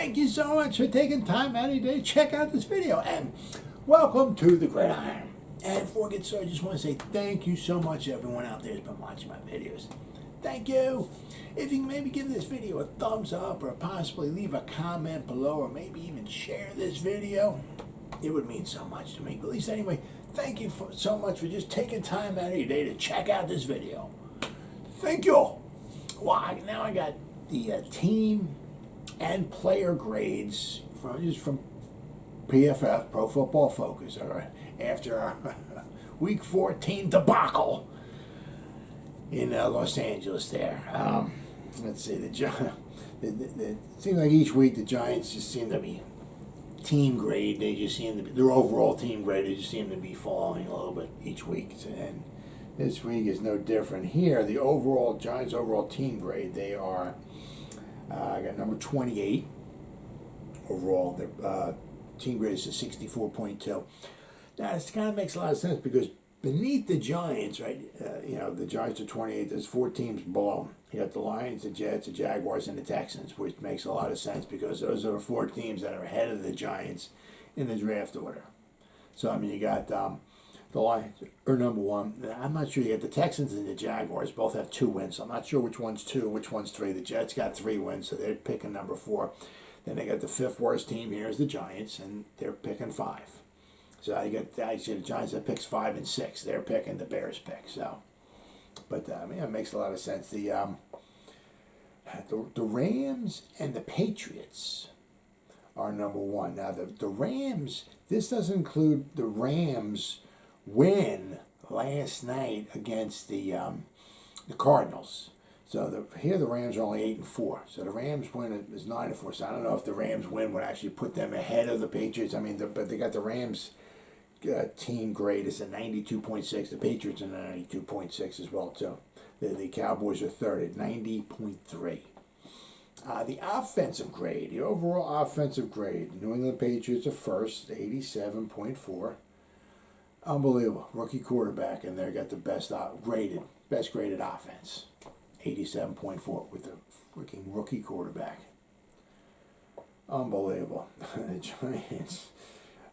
Thank you so much for taking time out of your day to check out this video, and welcome to the Gridiron. And before we get started, I just want to say thank you so much to everyone out there who's been watching my videos. Thank you. If you can maybe give this video a thumbs up, or possibly leave a comment below, or maybe even share this video, it would mean so much to me. But at least anyway, thank you so much for just taking time out of your day to check out this video. Thank you. Well, now I got the team and player grades from PFF, Pro Football Focus, all right, after our Week 14 debacle in Los Angeles there. Let's see, it seems like each week the Giants just seem to be team grade. They just seem to be, their overall team grade, they just seem to be falling a little bit each week. And this week is no different. Here, the overall Giants overall team grade, they are I got number 28 overall. Their team grade is a 64.2. Now, this kind of makes a lot of sense because beneath the Giants, right, the Giants are 28. There's 4 teams below them. You got the Lions, the Jets, the Jaguars, and the Texans, which makes a lot of sense because those are the 4 teams that are ahead of the Giants in the draft order. So, I mean, you got the Lions are number 1. I'm not sure. You got the Texans and the Jaguars both have 2 wins. I'm not sure which one's 2, which one's 3. The Jets got 3 wins, so they're picking number 4. Then they got the 5th worst team here is the Giants, and they're picking 5. So I see the Giants that picks 5 and 6. They're picking the Bears pick. So, but I mean, it makes a lot of sense. The Rams and the Patriots are number 1. Now the Rams. This doesn't include the Rams win last night against the Cardinals. So here the Rams are only 8-4. So the Rams win is 9-4. So I don't know if the Rams win would actually put them ahead of the Patriots. I mean, but they got the Rams team grade is a 92.6. The Patriots are 92.6 as well too. The Cowboys are third at 90.3. The offensive grade, the overall offensive grade, New England Patriots are first, 87.4. Unbelievable. Rookie quarterback, and they got the best graded offense. 87.4 with a freaking rookie quarterback. Unbelievable. The Giants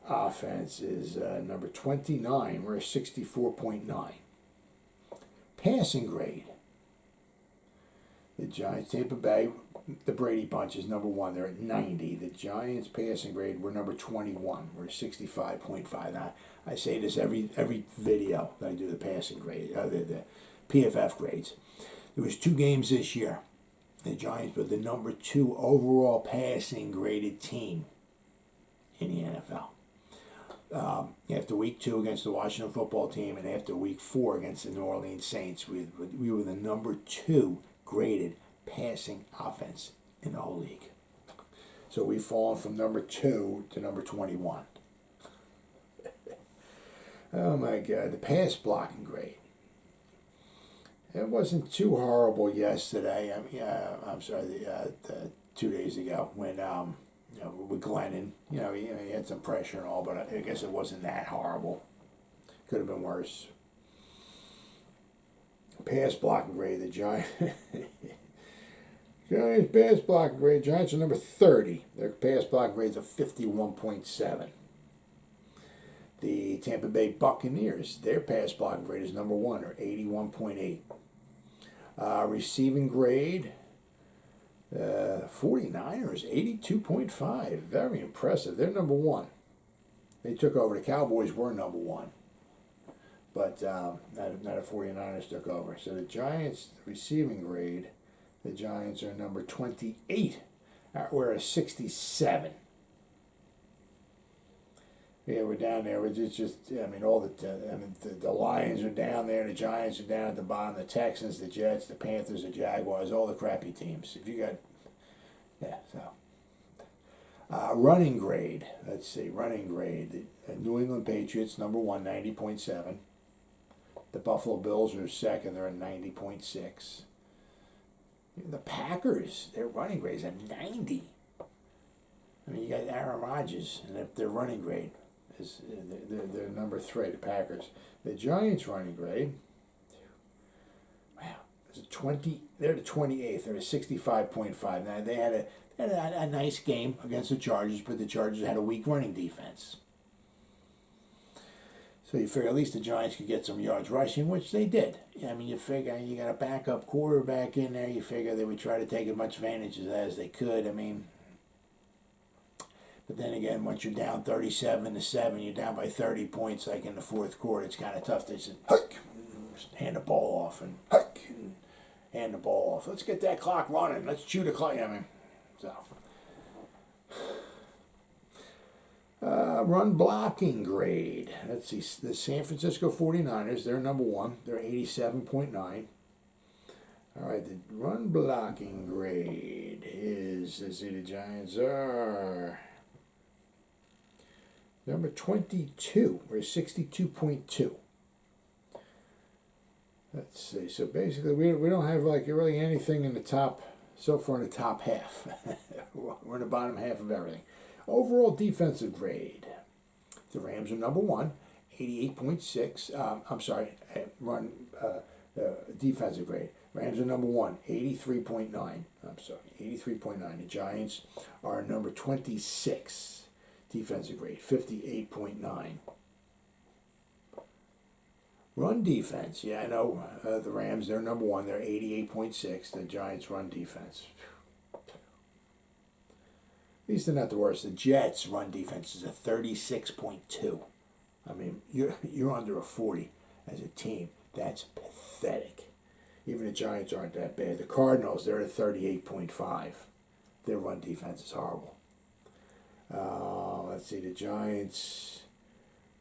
offense is number 29. We're at 64.9. Passing grade. The Giants, Tampa Bay, the Brady Bunch is number 1. They're at 90. The Giants passing grade, we're number 21. We're at 65.5. Now, I say this every video that I do the passing grade, the PFF grades. There was 2 games this year. The Giants were the number 2 overall passing graded team in the NFL. After week 2 against the Washington football team, and after week 4 against the New Orleans Saints, we were the number 2 graded passing offense in the whole league. So we've fallen from number 2 to number 21. Oh my God, the pass blocking grade. It wasn't too horrible yesterday. I mean, I'm sorry, the 2 days ago when with Glennon, he had some pressure and all, but I guess it wasn't that horrible. Could have been worse. Pass blocking grade, the Giants. Giants pass blocking grade. Giants are number 30. Their pass blocking grade is a 51.7. The Tampa Bay Buccaneers, their pass blocking grade is number 1, or 81.8. Receiving grade, 49ers, 82.5. Very impressive. They're number 1. They took over. The Cowboys were number 1. But not the 49ers took over. So the Giants, receiving grade, the Giants are number 28. We're at 67. Yeah, we're down there. It's just I mean, the Lions are down there. The Giants are down at the bottom. The Texans, the Jets, the Panthers, the Jaguars, all the crappy teams. If you got, running grade. Let's see, running grade. The New England Patriots, number 1, 90.7. The Buffalo Bills are second. They're at 90.6. The Packers, their running grade is at 90. I mean, you got Aaron Rodgers, and their running grade is they're number 3. The Packers, the Giants running grade. Wow, They're the 28th. They're a 65.5. Now they had a nice game against the Chargers, but the Chargers had a weak running defense. So you figure at least the Giants could get some yards rushing, which they did. I mean, you figure you got a backup quarterback in there. You figure they would try to take as much advantage of that as they could. I mean, but then again, once you're down 37-7, you're down by 30 points, like in the fourth quarter. It's kind of tough to just hand the ball off and hand the ball off. Let's get that clock running. Let's chew the clock. I mean, so. Run blocking grade. Let's see. The San Francisco 49ers, they're number 1. They're 87.9. All right, the run blocking grade is, let's see, the Giants are number 22. We're 62.2. Let's see. So basically, we don't have like really anything in the top, so far in the top half. We're in the bottom half of everything. Overall defensive grade. The Rams are number 1, 88.6. I'm sorry, defensive grade. Rams are number 1, 83.9. I'm sorry, 83.9. The Giants are number 26. Defensive grade, 58.9. Run defense. Yeah, I know the Rams, they're number 1. They're 88.6. The Giants run defense. At least they're not the worst. The Jets' run defense is a 36.2. I mean, you're under a 40 as a team. That's pathetic. Even the Giants aren't that bad. The Cardinals, they're at 38.5. Their run defense is horrible. Let's see, the Giants,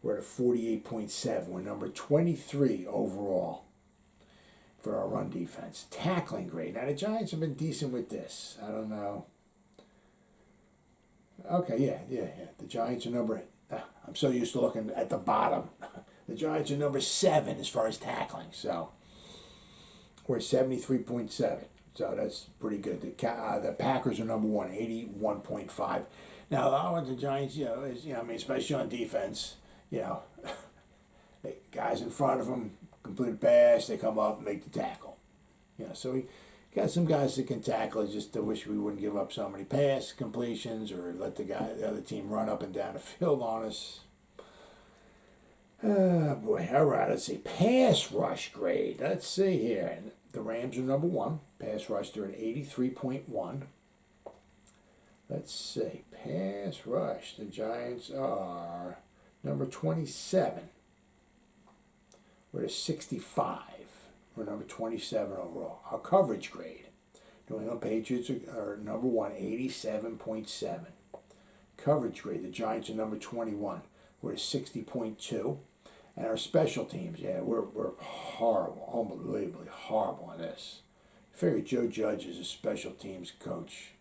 we're at a 48.7. We're number 23 overall for our run defense. Tackling grade. Now, the Giants have been decent with this. I don't know. Okay, yeah. The Giants are number... I'm so used to looking at the bottom. The Giants are number 7 as far as tackling, so we're 73.7. So that's pretty good. The Packers are number 1, 81.5. Now, I want the Giants, I mean, especially on defense, the guys in front of them complete a pass, they come up and make the tackle. So we got some guys that can tackle. Just wish we wouldn't give up so many pass completions or let the other team run up and down the field on us. Oh, boy. All right, let's see. Pass rush grade. Let's see here. The Rams are number 1. Pass rush, they're at 83.1. Let's see. Pass rush. The Giants are number 27. We're at 65. We're number 27 overall. Our coverage grade. New England Patriots are number 1, 87.7. Coverage grade. The Giants are number 21. We're at 60.2. And our special teams, we're horrible, unbelievably horrible on this. I figure Joe Judge is a special teams coach.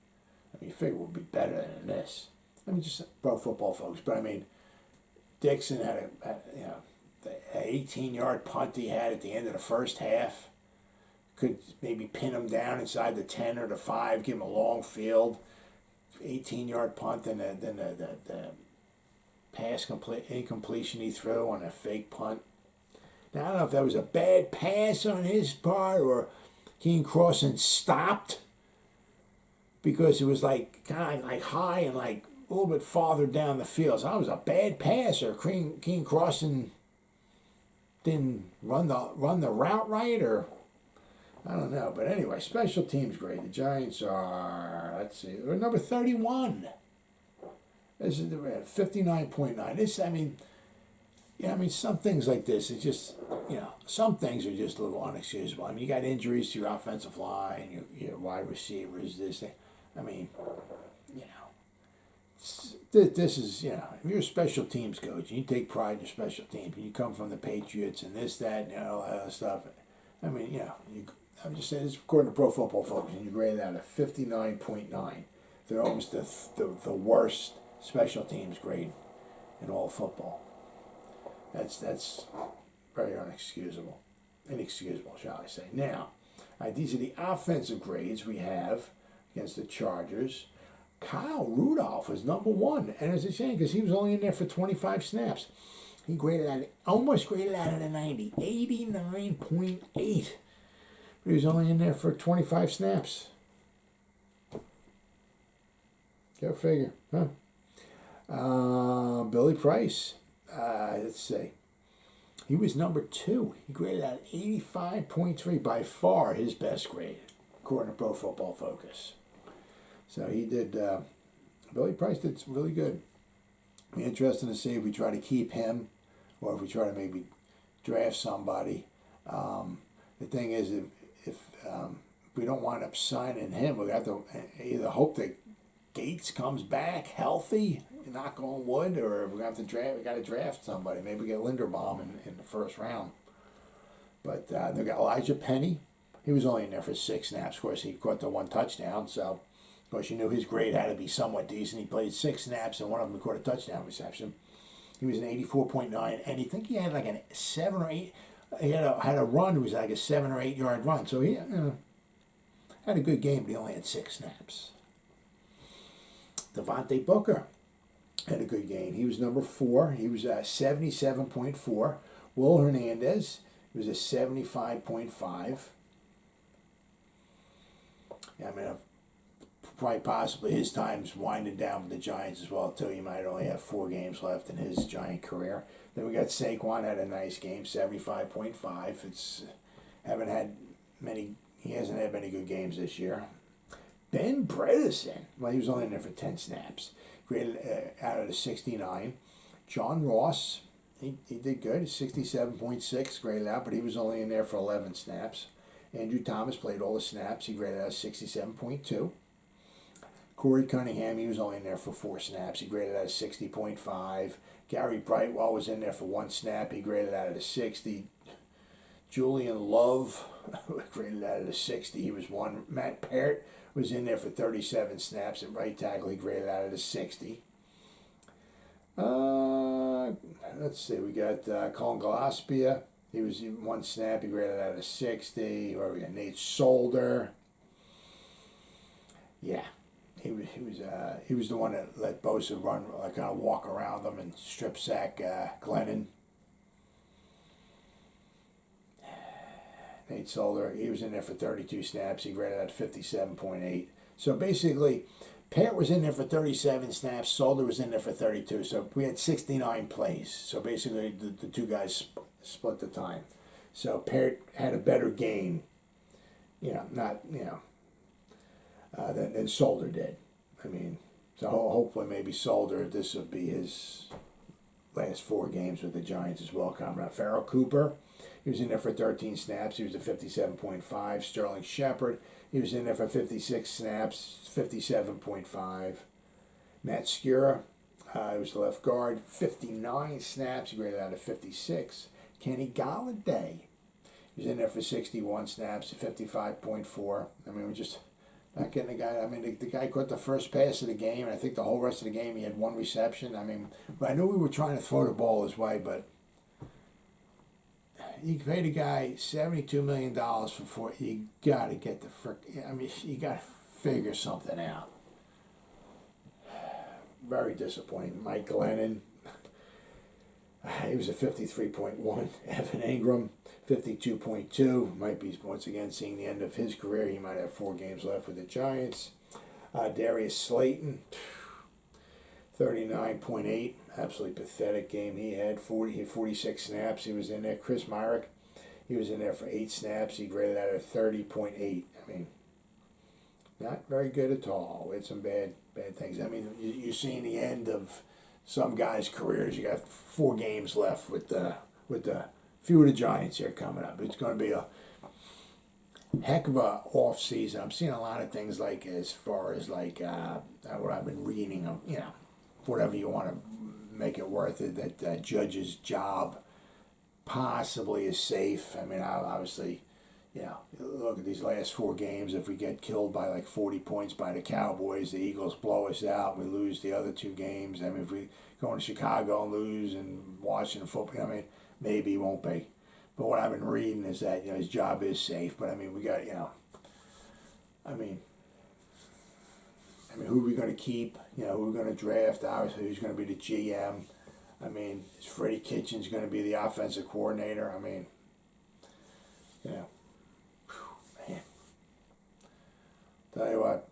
I mean, you figure we'll be better than this. I mean, just pro football folks. But I mean, Dixon had the 18-yard punt he had at the end of the first half. Could maybe pin him down inside the 10 or the 5, give him a long field. 18-yard punt, and then the pass incompletion he threw on a fake punt. Now, I don't know if that was a bad pass on his part or Keen Crossan stopped because it was like kind of like high and like a little bit farther down the field. So that was a bad pass, or Keen Crossan didn't run the route right, or I don't know. But anyway, special teams grade. The Giants are, let's see, they're number 31. This is 59.9. This, I mean, some things like this, it's just, some things are just a little unexcusable. I mean, you got injuries to your offensive line, your wide receivers, this thing. I mean, this is, if you're a special teams coach and you take pride in your special teams and you come from the Patriots and this, that, and all that other stuff, I mean, I'm just saying, this is according to Pro Football Focus, and you grade it out at 59.9. They're almost the worst special teams grade in all football. That's very inexcusable, shall I say. Now, these are the offensive grades we have against the Chargers. Kyle Rudolph is number 1, and it's a shame because he was only in there for 25 snaps. He almost graded out at a 90, 89.8 He was only in there for 25 snaps. Go figure, huh? Billy Price. Let's see. He was number 2. He graded at 85.3, by far his best grade, according to Pro Football Focus. So he did, Billy Price did really good. Be interesting to see if we try to keep him or if we try to maybe draft somebody. The thing is, if we don't wind up signing him, we have to either hope that Gates comes back healthy, knock on wood, or we have to draft. We got to draft somebody. Maybe get Linderbaum in the first round. But they got Elijah Penny. He was only in there for 6 snaps. Of course, he caught the 1 touchdown. So, of course, you knew his grade had to be somewhat decent. He played 6 snaps, and one of them he caught a touchdown reception. He was an 84.9, and I think he had like a 7 or 8. He had a run. It was like a 7 or 8 yard run. So he had a good game, but he only had 6 snaps. Devonte Booker had a good game. He was number 4. He was 77.4. Will Hernandez was a 75.5. I mean, probably possibly his time's winding down with the Giants as well, too. He might only have 4 games left in his Giant career. Then we got Saquon, had a nice game, 75.5. He hasn't had many good games this year. Ben Bredesen, well, he was only in there for 10 snaps. Graded out of the 69. John Ross, he did good, 67.6 graded out, but he was only in there for 11 snaps. Andrew Thomas played all the snaps. He graded out 67.2. Corey Cunningham, he was only in there for 4 snaps. He graded out 60.5. Gary Brightwell was in there for 1 snap. He graded out of 60. Julian Love graded out of 60. He was 1. Matt Parrott was in there for 37 snaps at right tackle. He graded out of 60. Let's see. We got Colin Golospia. He was in 1 snap. He graded out of 60. Where we got Nate Solder. Yeah, he was the one that let Bosa run, kind of walk around them and strip sack Glennon. Nate Solder, he was in there for 32 snaps. He graded out 57.8. So basically, Parrott was in there for 37 snaps. Solder was in there for 32. So we had 69 plays. So basically, the 2 guys split the time. So Parrott had a better game, than Solder did. I mean, so hopefully maybe Solder, this will be his last 4 games with the Giants as well coming up. Pharaoh Cooper, he was in there for 13 snaps. He was a 57.5. Sterling Shepard, he was in there for 56 snaps, 57.5. Matt Skura, he was the left guard, 59 snaps. He graded out of 56. Kenny Galladay, he was in there for 61 snaps, 55.4. I mean, we're just not getting the guy. I mean, the guy caught the first pass of the game, and I think the whole rest of the game he had 1 reception. I mean, I knew we were trying to throw the ball his way, but you paid a guy $72 million for 4. You got to get the frick. I mean, you got to figure something out. Very disappointing. Mike Glennon, he was a 53.1. Evan Ingram, 52.2. Might be once again seeing the end of his career. He might have 4 games left with the Giants. Darius Slayton, 39.8. Absolutely pathetic game he had. 46 snaps. He was in there. Chris Myrick, he was in there for 8 snaps. He graded out of 30.8. I mean, not very good at all. We had some bad things. I mean, you're seeing the end of some guys' careers. You got 4 games left with the few of the Giants here coming up. It's going to be a heck of a off season. I'm seeing a lot of things like as far as like what I've been reading. Whatever you want to make it worth it. That Judge's job possibly is safe. I mean, obviously, look at these last 4 games. If we get killed by like 40 points by the Cowboys, the Eagles blow us out. We lose the other 2 games. I mean, if we go into Chicago and lose and Washington football, I mean, maybe he won't be. But what I've been reading is that his job is safe. But I mean, we got I mean, who are we going to keep? Who are we going to draft? Obviously, who's going to be the GM? I mean, is Freddie Kitchens going to be the offensive coordinator? I mean, Tell you what,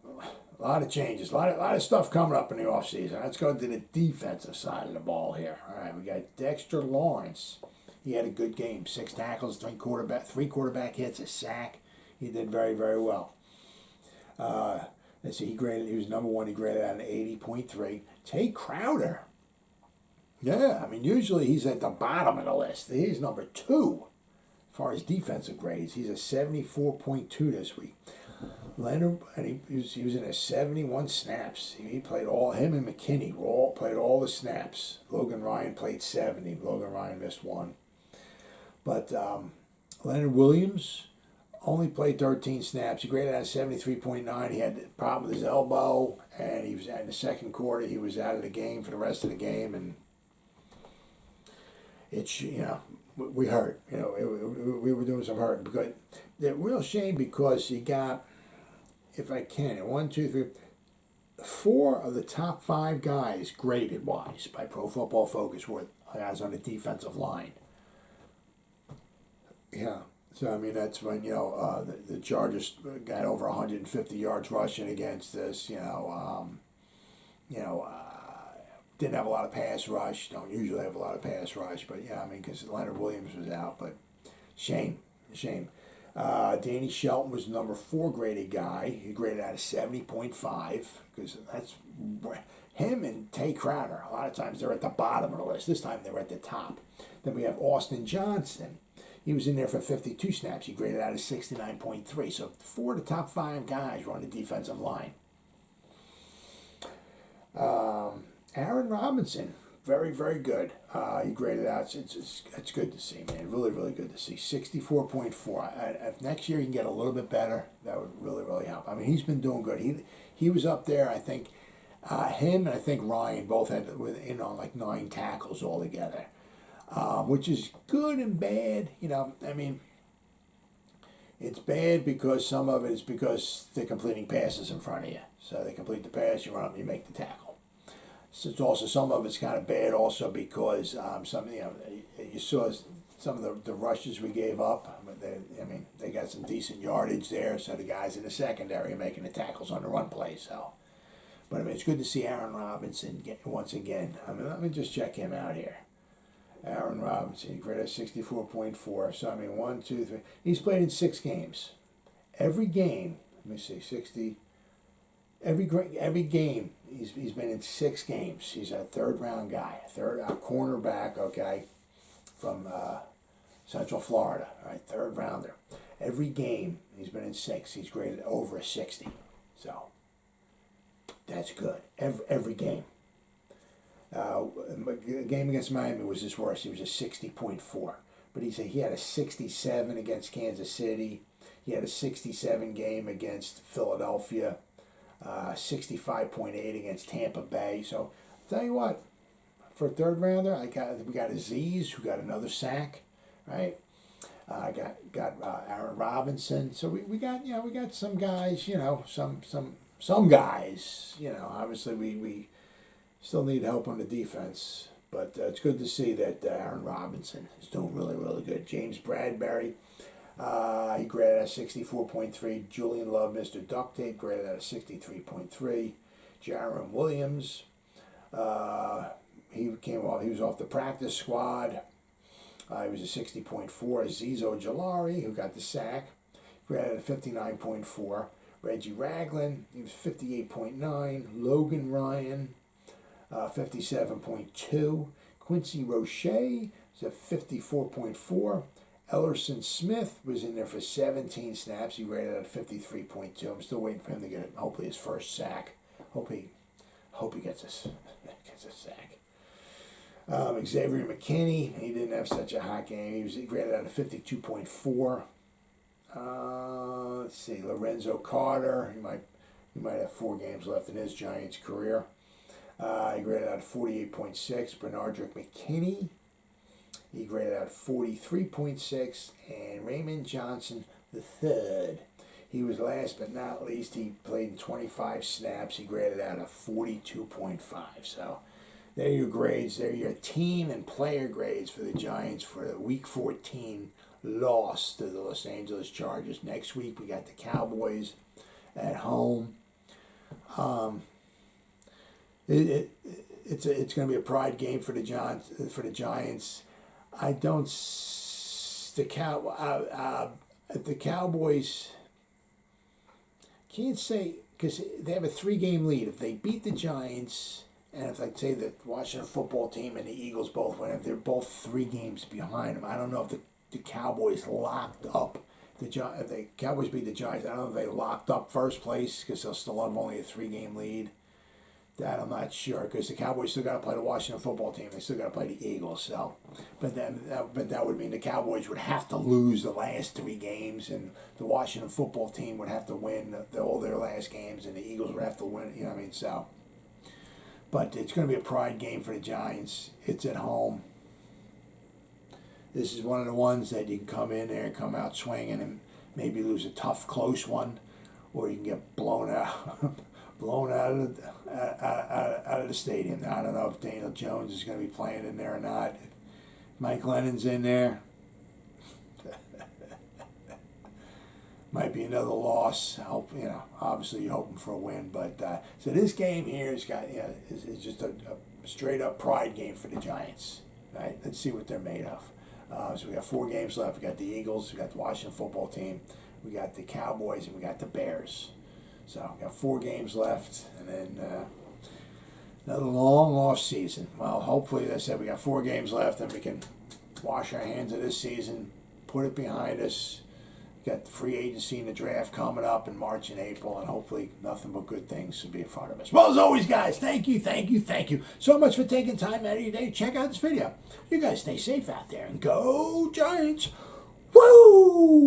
a lot of changes, a lot of stuff coming up in the offseason. Let's go to the defensive side of the ball here. All right, we got Dexter Lawrence. He had a good game. 6 tackles, 3 quarterback hits, a sack. He did very, very well. Let's see, he was number 1. He graded out an 80.3. Tay Crowder. Yeah, I mean, usually he's at the bottom of the list. He's number 2 as far as defensive grades. He's a 74.2 this week. Leonard, and he was in his 71 snaps. He played him and McKinney played all the snaps. Logan Ryan played 70. Logan Ryan missed 1. But Leonard Williams only played 13 snaps. He graded out 73.9. He had a problem with his elbow, and he was in the second quarter. He was out of the game for the rest of the game, and it's, we hurt. We were doing some hurt because the real shame because he got, if I can, 1, 2, 3, 4 of the top 5 guys graded wise by Pro Football Focus were guys on the defensive line. Yeah. So, I mean, that's when, the Chargers got over 150 yards rushing against us, didn't have a lot of pass rush, don't usually have a lot of pass rush, but yeah, I mean, because Leonard Williams was out, but shame. Danny Shelton was number 4 graded guy. He graded out a 70.5, because that's him and Tay Crowder. A lot of times they're at the bottom of the list. This time they're at the top. Then we have Austin Johnson. He was in there for 52 snaps. He graded out a 69.3. So 4 of the top 5 guys were on the defensive line. Aaron Robinson, very, very good. He graded out. It's good to see, man. Really, really good to see. 64.4. If next year he can get a little bit better, that would really, really help. I mean, he's been doing good. He was up there, I think. Him and I think Ryan both had like 9 tackles altogether. Which is good and bad, I mean, it's bad because some of it is because they're completing passes in front of you. So they complete the pass, you run up, you make the tackle. So it's also, some of it's kind of bad also because you saw some of the rushes we gave up. But they got some decent yardage there, so the guys in the secondary are making the tackles on the run play. So, but I mean, it's good to see Aaron Robinson once again. I mean, let me just check him out here. Aaron Robinson, he graded 64.4. So, I mean, 1, 2, 3. He's played in 6 games. Every game, let me see, 60. Every game, he's been in 6 games. He's a 3rd round guy, a cornerback, okay, from Central Florida, right, 3rd rounder. Every game, he's been in 6. He's graded over a 60. So, that's good. Every game. The game against Miami was his worst. He was a 60.4. But he had a 67 against Kansas City. He had a 67 game against Philadelphia. 65.8 against Tampa Bay. So, I'll tell you what, for a 3rd rounder, we got Azeez, who got another sack, right? I got Aaron Robinson. So we got some guys, some guys, obviously we still need help on the defense, but it's good to see that Aaron Robinson is doing really, really good. James Bradbury, he graded at 64.3. Julian Love, Mr. Duct Tape, graded at a 63.3. Jaron Williams, he was off the practice squad. He was a 60.4. Azeez Ojulari, who got the sack, graded at 59.4. Reggie Ragland, he was 58.9. Logan Ryan, 57.2. Quincy Roche is at 54.4. Ellerson Smith was in there for 17 snaps. He rated at 53.2. I'm still waiting for him to get hopefully his first sack. Hope he gets a sack. Xavier McKinney, he didn't have such a hot game. He rated out a 52.4. Let's see, Lorenzo Carter, he might have 4 games left in his Giants career. He graded out 48.6. Bernardrick McKinney, he graded out 43.6. And Raymond Johnson III, he was last but not least. He played in 25 snaps. He graded out a 42.5. So there are your grades. There are your team and player grades for the Giants for the Week 14 loss to the Los Angeles Chargers. Next week we got the Cowboys at home. It's going to be a pride game for the Giants. I don't the Cowboys can't say, because they have a 3-game lead. If they beat the Giants, and if, like, say, the Washington football team and the Eagles both win, if they're both 3 games behind them, I don't know if the Cowboys locked up. If the Cowboys beat the Giants, I don't know if they locked up first place because they'll still have only a 3-game lead. That I'm not sure, because the Cowboys still got to play the Washington football team. They still got to play the Eagles. So, but that would mean the Cowboys would have to lose the last 3 games, and the Washington football team would have to win all their last games, and the Eagles would have to win. You know what I mean? So, but it's going to be a pride game for the Giants. It's at home. This is one of the ones that you can come in there and come out swinging and maybe lose a tough, close one, or you can get blown out. Blown out of the stadium. Now, I don't know if Daniel Jones is going to be playing in there or not. Mike Glennon's in there. Might be another loss. Obviously you're hoping for a win, but so this game here is just a straight up pride game for the Giants. Right? Let's see what they're made of. So we got 4 games left. We got the Eagles, we got the Washington football team, we got the Cowboys, and we got the Bears. So we got 4 games left, and then another long off season. Well, hopefully, as I said, we got 4 games left, and we can wash our hands of this season, put it behind us. We got the free agency and the draft coming up in March and April, and hopefully nothing but good things will be in front of us. Well, as always, guys, thank you so much for taking time out of your day to check out this video. You guys stay safe out there, and go Giants! Woo!